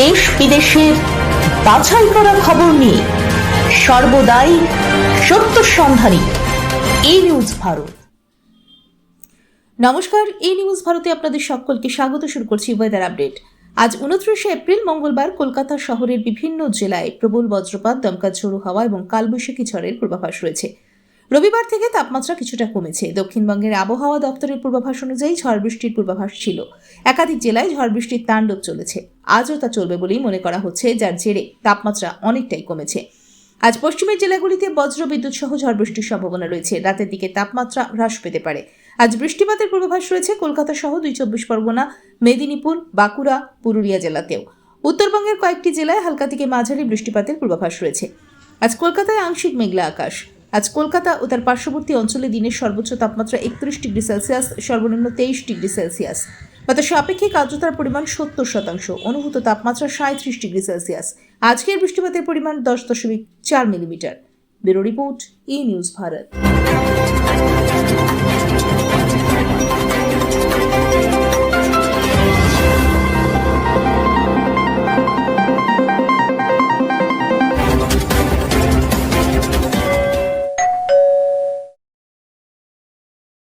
দেশ বিদেশের বাছাই করা খবর নিয়ে সর্বদাই সত্য সন্ধানী এই নিউজ ভারত। নমস্কার, এই নিউজ ভারতে আপনাদের সকলকে স্বাগত। শুরু করছি ওয়েদার আপডেট। আজ 29শে এপ্রিল মঙ্গলবার কলকাতা শহরের বিভিন্ন জেলায় প্রবল বজ্রপাত, দমকা ঝোড়ো হাওয়া এবং কালবৈশাখী ঝড়ের পূর্বাভাস রয়েছে। রবিবার থেকে তাপমাত্রা কিছুটা কমেছে। দক্ষিণবঙ্গের আবহাওয়া দপ্তরের পূর্বাভাস অনুযায়ী ঝড় বৃষ্টির পূর্বাভাস ছিল। একাধিক জেলায় ঝড় বৃষ্টির তাণ্ডব চলেছে। আজও তা চলবে বলেই মনে করা হচ্ছে, যার জেরে তাপমাত্রা অনেকটাই কমেছে। আজ পশ্চিমের জেলাগুলিতে বজ্র বিদ্যুৎ সহ ঝড় বৃষ্টির সম্ভাবনা রয়েছে। রাতের দিকে তাপমাত্রা হ্রাস পেতে পারে। আজ বৃষ্টিপাতের পূর্বাভাস রয়েছে কলকাতা সহ 24 পরগনা, মেদিনীপুর, বাঁকুড়া, পুরুলিয়া জেলাতেও। উত্তরবঙ্গের কয়েকটি জেলায় হালকা থেকে মাঝারি বৃষ্টিপাতের পূর্বাভাস রয়েছে। আজ কলকাতায় আংশিক মেঘলা আকাশ। আজ কলকাতা ও তার পার্শ্ববর্তী অঞ্চলে দিনের সর্বোচ্চ তাপমাত্রা 31 ডিগ্রি সেলসিয়াস, সর্বনিম্ন 23 ডিগ্রি সেলসিয়াস। বাতাসে আপেক্ষিক আর্দ্রতার পরিমাণ 70%, অনুভূত তাপমাত্রা 37 ডিগ্রি সেলসিয়াস। আজকের বৃষ্টিপাতের পরিমাণ 10.4 মিলিমিটার। ব্যুরো রিপোর্ট, ই নিউজ ভারত।